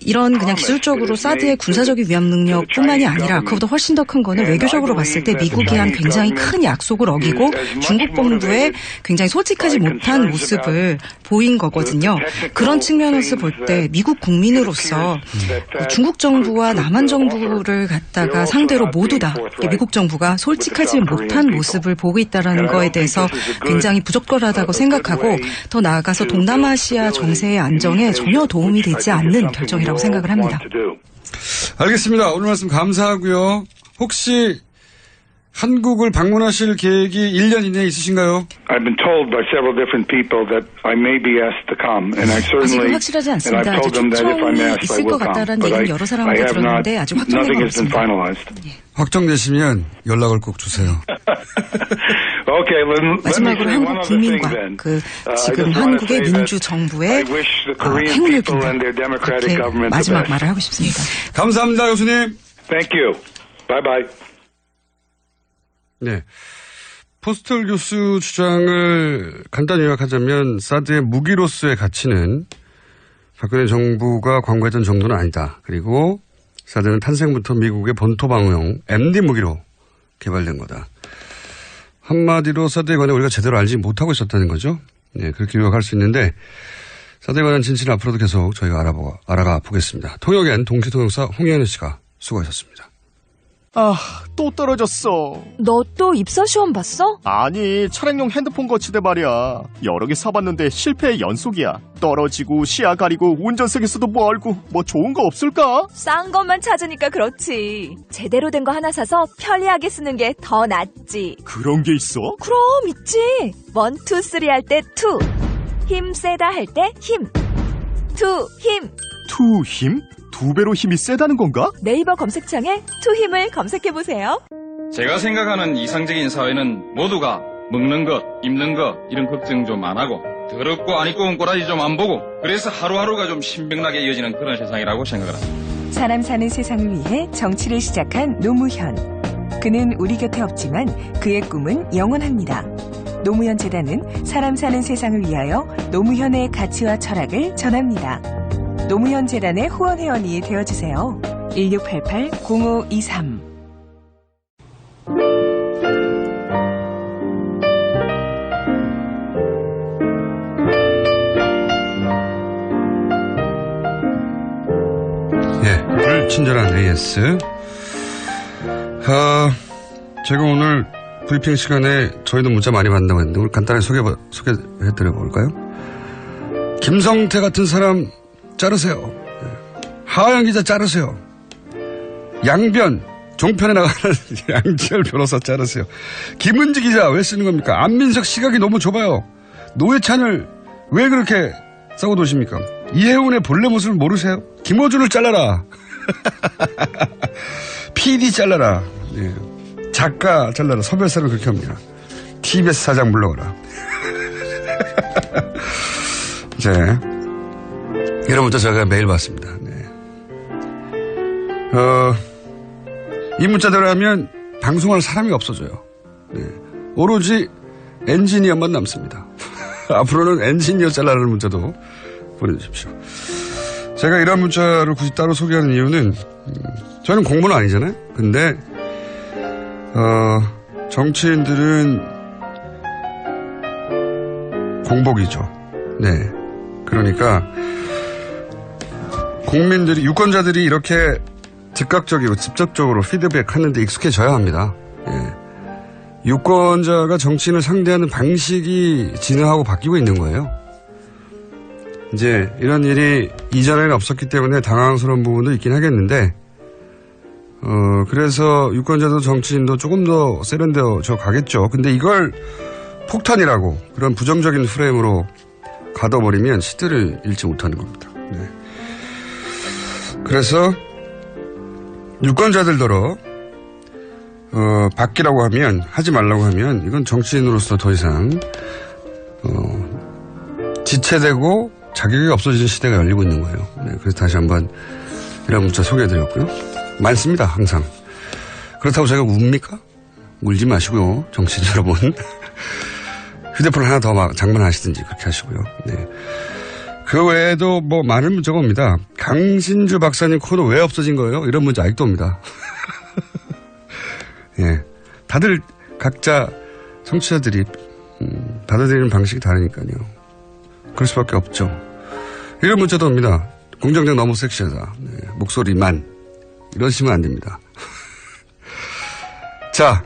이런 그냥 기술적으로 사드의 군사적인 위협 능력뿐만이 아니라 그보다 훨씬 더 큰 거는 외교적으로 봤을 때 미국이 한 굉장히 큰 약속을 어기고 중국 본부에 굉장히 솔직하지 못한 모습을 보인 거거든요. 그런 측면에서 볼 때 미국 국민으로서 중국 정부와 남한 정부를 갖다가 상대로 모두 다 미국 정부가 솔직하지 못한 모습을 보고 있다는 거에 대해서 굉장히 부적절하다고 생각하고 더 나아가서 동남아시아 정세의 안정에 전혀 도움이 되지 않는 결정이라고 생각을 합니다.
알겠습니다. 오늘 말씀 감사하고요. 혹시 한국을 방문하실 계획이 1년 이내에 있으신가요?
I've been told by several different people that I may be asked to come, and I certainly
확실하지 않습니다. 아직 초청이 있을 것 같다라는 얘기는 여러 사람한테 들었는데 아직 확정된 건 없습니다.
확정되시면 연락을 꼭 주세요.
마지막으로 한국 국민과 지금 한국의 민주 정부의 행운을 빈다. 그렇게 마지막 말을 하고 싶습니다.
감사합니다, 교수님.
Thank you. Bye bye.
네. 포스텔 교수 주장을 간단히 요약하자면 사드의 무기로서의 가치는 박근혜 정부가 광고했던 정도는 아니다. 그리고 사드는 탄생부터 미국의 본토 방어용 MD 무기로 개발된 거다. 한마디로 사드에 관해 우리가 제대로 알지 못하고 있었다는 거죠. 네, 그렇게 요약할 수 있는데 사드에 관한 진실은 앞으로도 계속 저희가 알아가 보겠습니다. 통역엔 동시통역사 홍현우 씨가 수고하셨습니다.
또 떨어졌어.
너 또 입사 시험 봤어?
아니, 차량용 핸드폰 거치대 말이야. 여러 개 사봤는데 실패의 연속이야. 떨어지고 시야 가리고 운전석에서도 멀고 뭐 좋은 거 없을까?
싼 것만 찾으니까 그렇지. 제대로 된 거 하나 사서 편리하게 쓰는 게 더 낫지.
그런 게 있어?
그럼 있지. 1, 2, 3 할 때 2.
힘 세다 할 때 힘. 투힘.
투 힘? 2배로 힘이 세다는 건가?
네이버 검색창에 투힘을 검색해보세요.
제가 생각하는 이상적인 사회는 모두가 먹는 것, 입는 것 이런 걱정 좀 안 하고 더럽고 안 입고 온 꼬라지 좀 안 보고 그래서 하루하루가 좀 신명나게 이어지는 그런 세상이라고 생각을 합니다.
사람 사는 세상을 위해 정치를 시작한 노무현. 그는 우리 곁에 없지만 그의 꿈은 영원합니다. 노무현 재단은 사람 사는 세상을 위하여 노무현의 가치와 철학을 전합니다. 노무현 재단의 후원 회원이 되어주세요. 1688-0523.
불친절한 AS. 제가 오늘 브리핑 시간에 저희도 문자 많이 받는다고 했는데 오늘 간단하게 소개해드려 볼까요? 김성태 같은 사람 자르세요. 하하영 기자 자르세요. 양변 종편에 나가는 양지열 변호사 자르세요. 김은지 기자 왜 쓰는 겁니까? 안민석 시각이 너무 좁아요. 노회찬을 왜 그렇게 싸고 도십니까? 이혜훈의 본래 모습을 모르세요? 김어준을 잘라라. PD 잘라라. 예. 작가 잘라라. 서별사를 그렇게 합니다. TBS 사장 물러가라. 이제 이런 문자 제가 매일 받습니다. 네. 이 문자대로 하면 방송할 사람이 없어져요. 네. 오로지 엔지니어만 남습니다. 앞으로는 엔지니어 잘라라는 문자도 보내주십시오. 제가 이런 문자를 굳이 따로 소개하는 이유는 저는 공무원 아니잖아요. 근데 정치인들은 공복이죠. 네. 그러니까 국민들이 유권자들이 이렇게 즉각적이고 직접적으로 피드백하는데 익숙해져야 합니다. 예. 유권자가 정치인을 상대하는 방식이 진화하고 바뀌고 있는 거예요. 이제 이런 일이 이전에는 없었기 때문에 당황스러운 부분도 있긴 하겠는데 그래서 유권자도 정치인도 조금 더 세련되어져 가겠죠. 근데 이걸 폭탄이라고 그런 부정적인 프레임으로 가둬버리면 시대를 잃지 못하는 겁니다. 네. 그래서 유권자들더러 바뀌라고 하면 하지 말라고 하면 이건 정치인으로서 더 이상 지체되고 자격이 없어지는 시대가 열리고 있는 거예요. 네, 그래서 다시 한번 이런 문자 소개해드렸고요. 많습니다. 항상. 그렇다고 제가 웁니까? 울지 마시고요. 정치인 여러분. 휴대폰 하나 더 장만하시든지 그렇게 하시고요. 네. 그 외에도 뭐 많은 문자가 옵니다. 강신주 박사님 코너 왜 없어진 거예요? 이런 문자 아직도 옵니다. 예. 다들 각자 청취자들이 받아들이는 방식이 다르니까요. 그럴 수밖에 없죠. 이런 문자도 옵니다. 공정장 너무 섹시하다. 네. 목소리만 이러시면 안 됩니다. 자,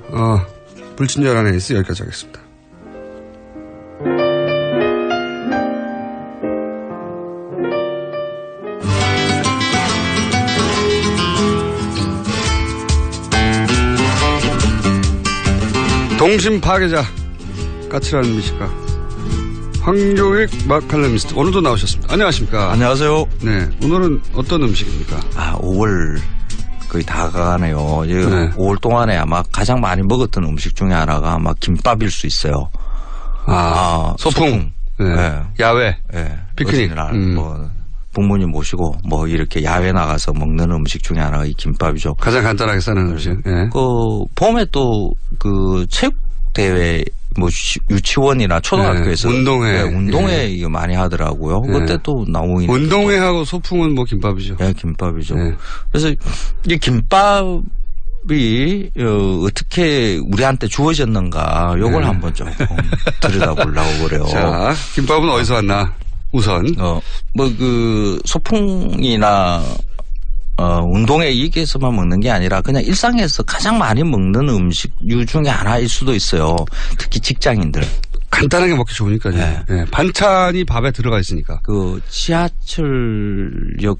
불친절한 에이스 여기까지 하겠습니다. 동심 파괴자 까칠한 미식가 황교익 마칼럼니스트 오늘도 나오셨습니다. 안녕하십니까?
안녕하세요.
네, 오늘은 어떤 음식입니까?
5월 거의 다 가네요.
네.
5월 동안에 아마 가장 많이 먹었던 음식 중에 하나가 아마 김밥일 수 있어요.
소풍. 네.
네.
야외.
네.
피크닉.
뭐 부모님 모시고 뭐 이렇게 야외 나가서 먹는 음식 중에 하나가 이 김밥이죠.
가장 간단하게 싸는 음식. 네.
봄에 또 체육 대회 뭐 유치원이나 초등학교에서
네. 운동회
예. 이거 많이 하더라고요.
네.
그때 또 나오는
운동회하고 소풍은 뭐 김밥이죠.
네, 김밥이죠.
네.
그래서 이 김밥이 어떻게 우리한테 주어졌는가 요걸
네.
한번 조금 들여다보려고 그래요.
자, 김밥은 어디서 왔나? 우선
소풍이나 운동회 이익에서만 먹는 게 아니라 그냥 일상에서 가장 많이 먹는 음식류 중에 하나일 수도 있어요. 특히 직장인들.
간단하게 먹기 좋으니까요.
네.
네. 반찬이 밥에 들어가 있으니까.
지하철역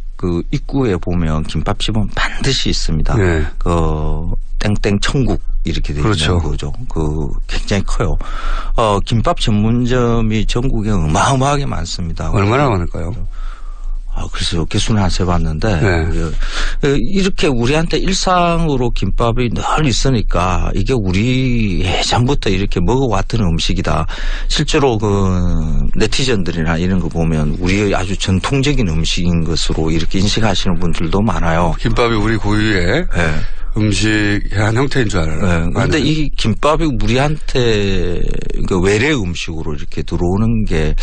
입구에 보면 김밥집은 반드시 있습니다.
네.
땡땡 천국 이렇게 되어
그렇죠.
있는 거죠. 굉장히 커요. 김밥 전문점이 전국에 어마어마하게 많습니다.
얼마나 많을까요?
글쎄요. 개수는 안 세봤는데 이렇게 우리한테 일상으로 김밥이 늘 있으니까 이게 우리 예전부터 이렇게 먹어왔던 음식이다. 실제로 네티즌들이나 이런 거 보면 우리의 아주 전통적인 음식인 것으로 이렇게 인식하시는 분들도 많아요.
김밥이 우리 고유의 음식의 한 형태인 줄 알아요.
그런데 이 김밥이 우리한테 외래 음식으로 이렇게 들어오는 게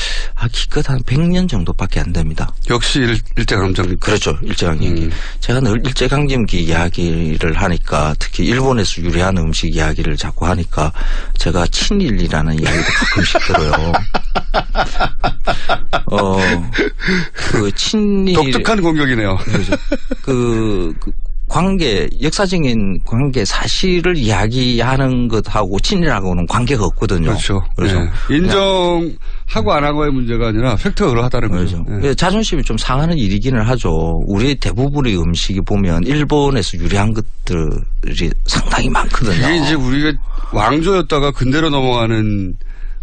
기껏 한 100년 정도밖에 안 됩니다.
역시 일제강점기.
그렇죠. 일제강점기. 제가 늘 일제강점기 이야기를 하니까 특히 일본에서 유래한 음식 이야기를 자꾸 하니까 제가 친일이라는 이야기도 가끔씩 들어요. 친일.
독특한 공격이네요.
그렇죠. 역사적인 관계, 사실을 이야기하는 것하고 친일하고는 관계가 없거든요.
그렇죠.
그래서
인정하고 안 하고의 문제가 아니라 팩트가 그러하다는 거죠.
자존심이 좀 상하는 일이기는 하죠. 우리 대부분의 음식이 보면 일본에서 유래한 것들이 상당히 많거든요.
이게 이제 우리가 왕조였다가 근대로 넘어가는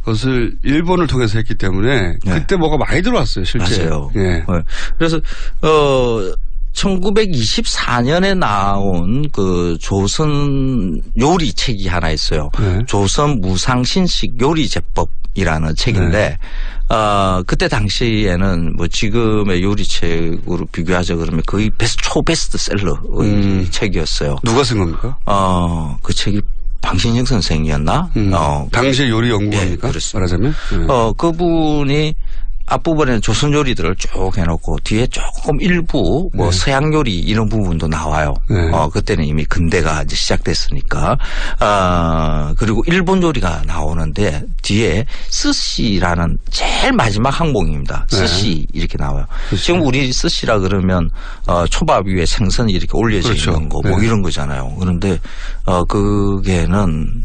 것을 일본을 통해서 했기 때문에 그때 뭐가 많이 들어왔어요, 실제.
맞아요. 그래서 1924년에 나온 조선 요리 책이 하나 있어요. 조선 무상신식 요리제법이라는 책인데, 그때 당시에는 뭐 지금의 요리책으로 비교하자 그러면 거의 초베스트셀러의 책이었어요.
누가 쓴 겁니까?
그 책이 방신영 선생이었나?
당시 요리 연구가입니까? 말하자면?
그분이 앞부분에는 조선 요리들을 쭉 해놓고 뒤에 조금 일부 서양 요리 이런 부분도 나와요. 그때는 이미 근대가 이제 시작됐으니까. 그리고 일본 요리가 나오는데 뒤에 스시라는 제일 마지막 항목입니다. 스시 이렇게 나와요. 그렇죠. 지금 우리 스시라 그러면 초밥 위에 생선이 이렇게 올려져 있는 거 뭐 이런 거잖아요. 그런데 그게는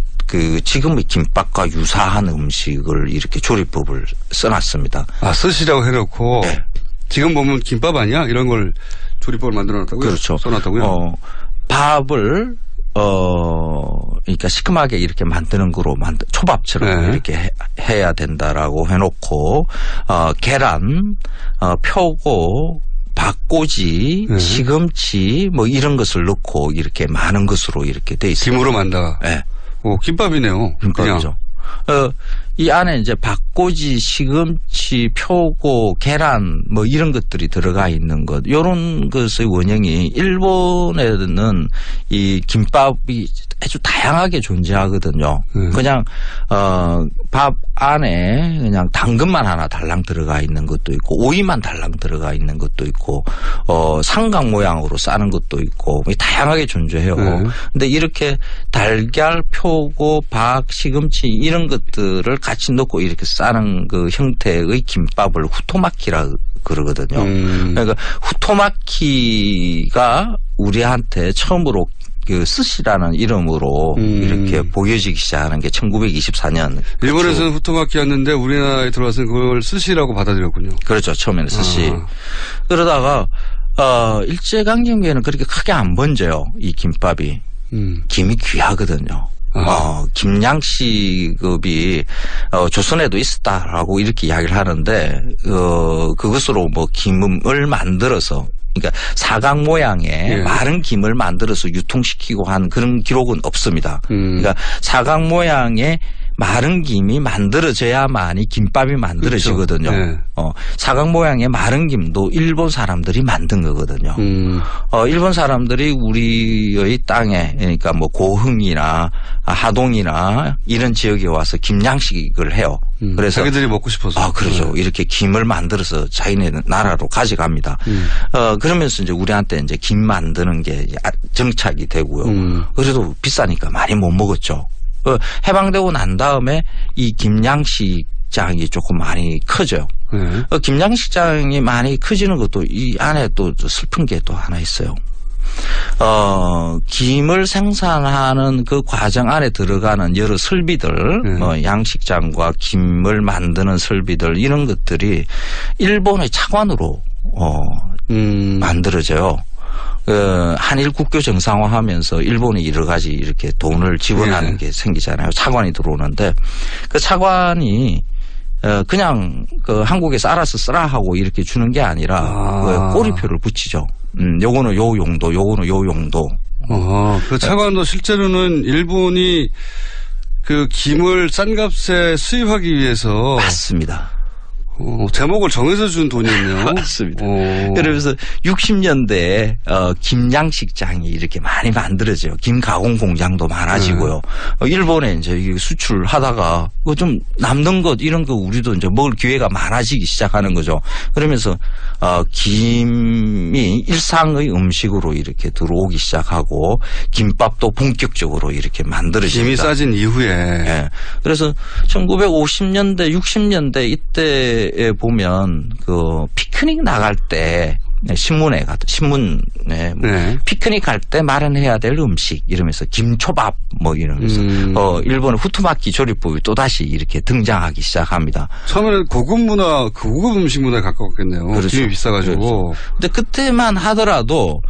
지금의 김밥과 유사한 음식을 이렇게 조리법을 써놨습니다.
스시라고 해놓고 지금 보면 김밥 아니야? 이런 걸 조리법을 만들어놨다고요?
그렇죠.
써놨다고요?
밥을 그러니까 시큼하게 이렇게 만드는 거로 초밥처럼 이렇게 해야 된다라고 해놓고 계란, 표고, 박꼬지, 시금치 뭐 이런 것을 넣고 이렇게 많은 것으로 이렇게 돼 있습니다.
김으로 만다.
네.
김밥이네요.
김밥이죠. 이 안에 이제 박꼬지, 시금치, 표고, 계란 뭐 이런 것들이 들어가 있는 것. 이런 것의 원형이 일본에는 이 김밥이 아주 다양하게 존재하거든요. 그냥 밥 안에 그냥 당근만 하나 달랑 들어가 있는 것도 있고 오이만 달랑 들어가 있는 것도 있고 삼각 모양으로 싸는 것도 있고 다양하게 존재해요. 근데 이렇게 달걀, 표고, 박, 시금치 이런 것들을 같이 넣고 이렇게 싸는 그 형태의 김밥을 후토마키라 그러거든요. 그러니까 후토마키가 우리한테 처음으로 스시라는 이름으로 이렇게 보여지기 시작하는 게 1924년.
일본에서는 후토마키였는데 우리나라에 들어와서는 그걸 스시라고 받아들였군요.
그렇죠. 처음에는 스시. 그러다가 일제강점기에는 그렇게 크게 안 번져요. 이 김밥이. 김이 귀하거든요. 김양식급이 조선에도 있었다라고 이렇게 이야기를 하는데 그것으로 뭐 김을 만들어서 그러니까 사각 모양의 마른 김을 만들어서 유통시키고 한 그런 기록은 없습니다. 그러니까 사각 모양의 마른 김이 만들어져야만이 김밥이 만들어지거든요.
그렇죠.
사각 모양의 마른 김도 일본 사람들이 만든 거거든요. 일본 사람들이 우리의 땅에 그러니까 뭐 고흥이나 하동이나 이런 지역에 와서 김양식을 해요. 그래서
자기들이 먹고 싶어서.
그렇죠. 이렇게 김을 만들어서 자기네 나라로 가져갑니다. 그러면서 이제 우리한테 이제 김 만드는 게 정착이 되고요. 그래도 비싸니까 많이 못 먹었죠. 해방되고 난 다음에 이 김양식장이 조금 많이 커져요. 김양식장이 많이 커지는 것도 이 안에 또 슬픈 게 또 하나 있어요. 김을 생산하는 그 과정 안에 들어가는 여러 설비들, 양식장과 김을 만드는 설비들 이런 것들이 일본의 차관으로 만들어져요. 한일 국교 정상화하면서 일본이 여러 가지 이렇게 돈을 지원하는 게 생기잖아요. 차관이 들어오는데 그 차관이 그냥 그 한국에서 알아서 쓰라 하고 이렇게 주는 게 아니라 꼬리표를 붙이죠. 요거는 요 용도, 요거는 요 용도.
그 차관도 실제로는 일본이 그 김을 싼 값에 수입하기 위해서.
맞습니다.
제목을 정해서 준 돈이었네요.
맞습니다. 그러면서 60년대에 김양식장이 이렇게 많이 만들어져요. 김 가공 공장도 많아지고요. 일본에 이제 수출하다가 좀 남는 것 이런 거 우리도 이제 먹을 기회가 많아지기 시작하는 거죠. 그러면서 김이 일상의 음식으로 이렇게 들어오기 시작하고 김밥도 본격적으로 이렇게 만들어집니다.
김이 싸진 이후에.
네. 그래서 1950년대, 60년대 이때 에 보면 그 피크닉 나갈 때 신문에 피크닉 갈 때 마련해야 될 음식 이러면서 김초밥 뭐 이러면서 일본의 후토마키 조리법이 또 다시 이렇게 등장하기 시작합니다.
처음에는 고급 음식 문화에 가까웠겠네요.
그렇죠.
김이 비싸가지고.
근데 그때만 하더라도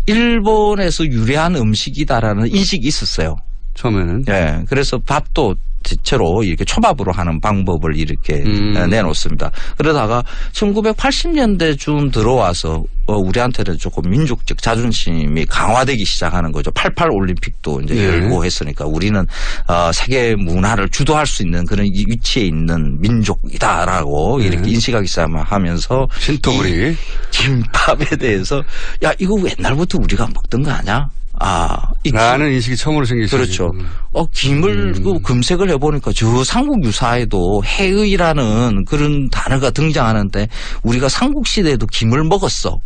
일본에서 유래한 음식이다라는 인식이 있었어요.
처음에는.
네, 그래서 밥도 대체로 이렇게 초밥으로 하는 방법을 이렇게 내놓습니다. 그러다가 1980년대쯤 들어와서 우리한테는 조금 민족적 자존심이 강화되기 시작하는 거죠. 88 올림픽도 이제 열고 했으니까 우리는 세계 문화를 주도할 수 있는 그런 위치에 있는 민족이다라고 이렇게 인식하기 시작하면서
신토부리
김밥에 대해서 야 이거 옛날부터 우리가 먹던 거 아니야?
라는 인식이 처음으로 생기죠.
그렇죠. 김을 검색을 해보니까 저 삼국 유사에도 해의라는 그런 단어가 등장하는데 우리가 삼국시대에도 김을 먹었어.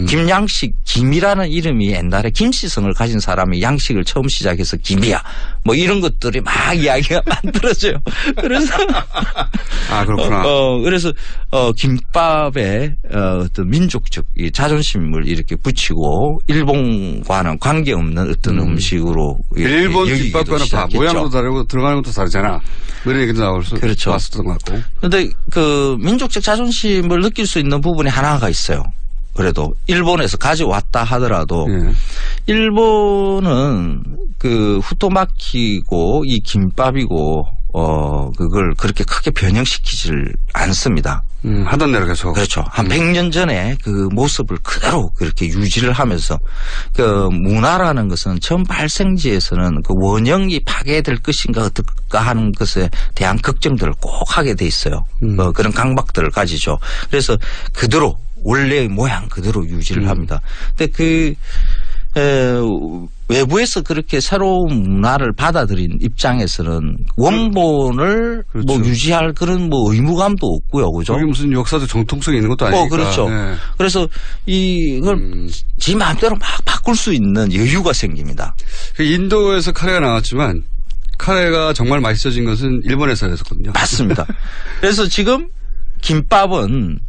김양식, 김이라는 이름이 옛날에 김씨성을 가진 사람이 양식을 처음 시작해서 김이야. 뭐 이런 것들이 막 이야기가 만들어져요. 그래서.
그렇구나.
그래서, 김밥에, 어떤 민족적 이 자존심을 이렇게 붙이고, 일본과는 관계없는 어떤 음식으로.
일본 김밥과는 모양도 다르고 들어가는 것도 다르잖아. 이런 얘기도 나올 수
그렇죠.
왔었던 것 같고.
그런데 그 민족적 자존심을 느낄 수 있는 부분이 하나가 있어요. 그래도 일본에서 가져왔다 하더라도 일본은 그 후토마키고 이 김밥이고 그걸 그렇게 크게 변형시키질 않습니다.
하던 대로 계속.
그렇죠. 한 100년 전에 그 모습을 그대로 그렇게 유지를 하면서 그 문화라는 것은 처음 발생지에서는 그 원형이 파괴될 것인가 어떨까 하는 것에 대한 걱정들을 꼭 하게 돼 있어요. 그런 강박들을 가지죠. 그래서 그대로 원래의 모양 그대로 유지를 합니다. 근데 외부에서 그렇게 새로운 문화를 받아들인 입장에서는 원본을
그렇죠.
뭐 유지할 그런 뭐 의무감도 없고요. 그죠?
그게 무슨 역사적 정통성이 있는 것도 아니니까.
그렇죠.
네.
그래서 이걸 지 마음대로 막 바꿀 수 있는 여유가 생깁니다.
인도에서 카레가 나왔지만 카레가 정말 맛있어진 것은 일본에서였거든요.
맞습니다. 그래서 지금 김밥은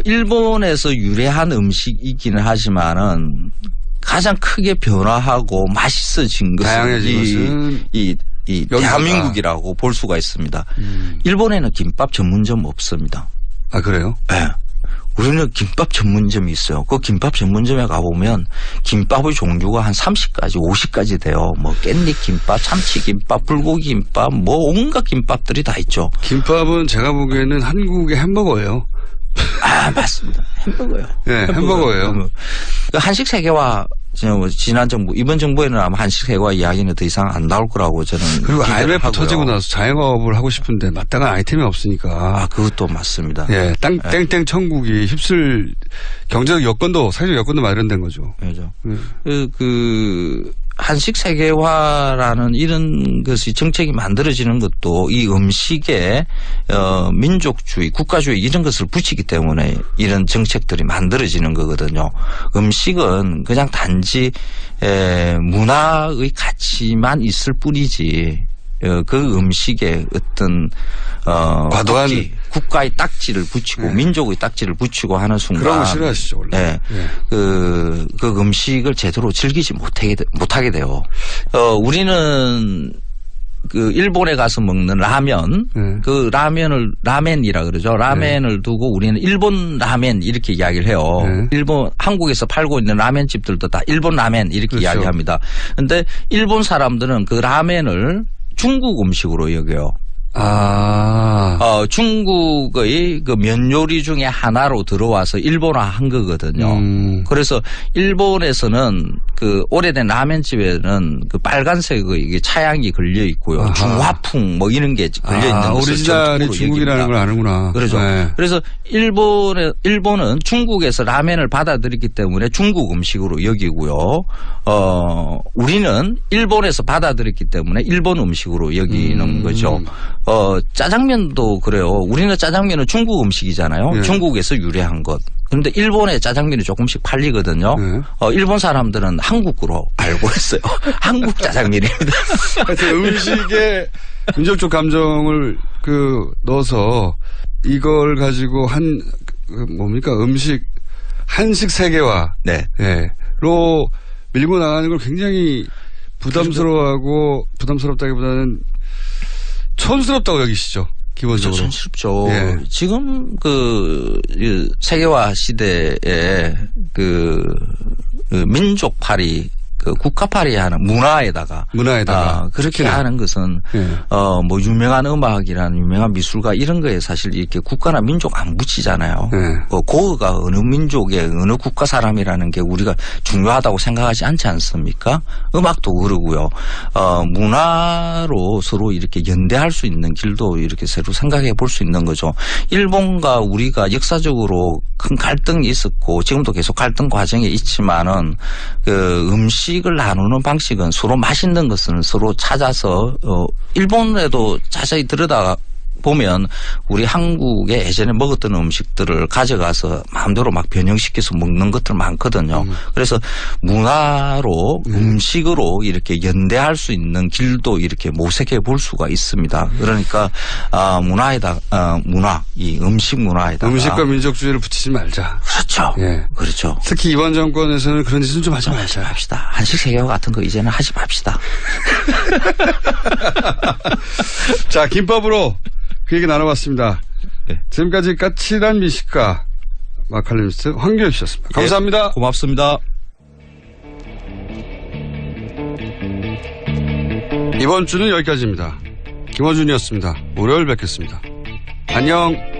일본에서 유래한 음식이기는 하지만은 가장 크게 변화하고 맛있어진 것은 이 대한민국이라고 볼 수가 있습니다. 일본에는 김밥 전문점 없습니다.
아, 그래요?
네. 우리는 김밥 전문점이 있어요. 그 김밥 전문점에 가보면 김밥의 종류가 한 30가지, 50가지 돼요. 뭐 깻잎 김밥, 참치 김밥, 불고기 김밥, 뭐 온갖 김밥들이 다 있죠.
김밥은 제가 보기에는 한국의 햄버거예요.
맞습니다. 햄버거요.
네, 햄버거예요.
한식 세계화 지난 정부, 이번 정부에는 아마 한식 세계화 이야기는 더 이상 안 나올 거라고 저는.
그리고 IMF
하고요.
터지고 나서 자영업을 하고 싶은데 마땅한 아이템이 없으니까.
그것도 맞습니다.
예, 땡땡 천국이 휩쓸 경제적 여건도, 사회적 여건도 마련된 거죠.
그렇죠. 한식 세계화라는 이런 것이 정책이 만들어지는 것도 이 음식에 민족주의, 국가주의 이런 것을 붙이기 때문에 이런 정책들이 만들어지는 거거든요. 음식은 그냥 단지 문화의 가치만 있을 뿐이지 그 음식에 어떤
과도한
국가의 딱지를 붙이고 민족의 딱지를 붙이고 하는 순간
그런 거 싫어하시죠 원래.
네. 그 음식을 제대로 즐기지 못하게 돼요. 우리는 그 일본에 가서 먹는 라면, 그 라멘이라 그러죠. 라멘을 두고 우리는 일본 라멘 이렇게 이야기를 해요. 한국에서 팔고 있는 라멘집들도 다 일본 라멘 이렇게
그렇죠.
이야기합니다. 그런데 일본 사람들은 그 라멘을 중국 음식으로 여겨요. 중국의 그 면 요리 중에 하나로 들어와서 일본화한 거거든요. 그래서 일본에서는 그 오래된 라면집에는 그 빨간색의 이게 차양이 걸려 있고요. 중화풍 뭐 이런 게 걸려 있는 것을
오리지널이 중국이라는 걸 아는구나.
그렇죠.
네.
그래서 일본은 중국에서 라면을 받아들였기 때문에 중국 음식으로 여기고요. 우리는 일본에서 받아들였기 때문에 일본 음식으로 여기는 거죠. 짜장면도 그래요. 우리는 짜장면은 중국 음식이잖아요.
네.
중국에서 유래한 것. 그런데 일본에 짜장면이 조금씩 팔리거든요. 일본 사람들은 한국으로 알고 있어요. 한국 짜장면입니다.
음식에 민족적 감정을 넣어서 이걸 가지고 한식 세계화.
네.
로 밀고 나가는 걸 굉장히 부담스럽다기보다는 촌스럽다고 여기시죠. 기본적으로.
촌스럽죠.
예.
지금 세계화 시대에 민족팔이 국가팔이 하는 문화에다가 그렇게 하는 것은 뭐 유명한 음악이라는 유명한 미술가 이런 거에 사실 이렇게 국가나 민족 안 붙이잖아요. 고흐가 어느 민족의 어느 국가 사람이라는 게 우리가 중요하다고 생각하지 않지 않습니까? 음악도 그러고요. 문화로 서로 이렇게 연대할 수 있는 길도 이렇게 새로 생각해 볼 수 있는 거죠. 일본과 우리가 역사적으로 큰 갈등이 있었고 지금도 계속 갈등 과정에 있지만은 음식을 나누는 방식은 서로 맛있는 것은 서로 찾아서 일본에도 자세히 들여다 보면 우리 한국에 예전에 먹었던 음식들을 가져가서 마음대로 막 변형시켜서 먹는 것들 많거든요. 그래서 문화로 음식으로 이렇게 연대할 수 있는 길도 이렇게 모색해 볼 수가 있습니다. 그러니까 이 음식 문화에다가
음식과 민족주의를 붙이지 말자.
그렇죠.
예.
그렇죠.
특히 이번 정권에서는 그런 짓은 좀 하지 말자.
합시다. 한식 세계화 같은 거 이제는 하지 맙시다.
자, 김밥으로 그 얘기 나눠봤습니다. 네. 지금까지 까칠한 미식가 마칼리미스트 황교익 씨였습니다. 감사합니다.
고맙습니다.
이번 주는 여기까지입니다. 김어준이었습니다. 월요일 뵙겠습니다. 안녕.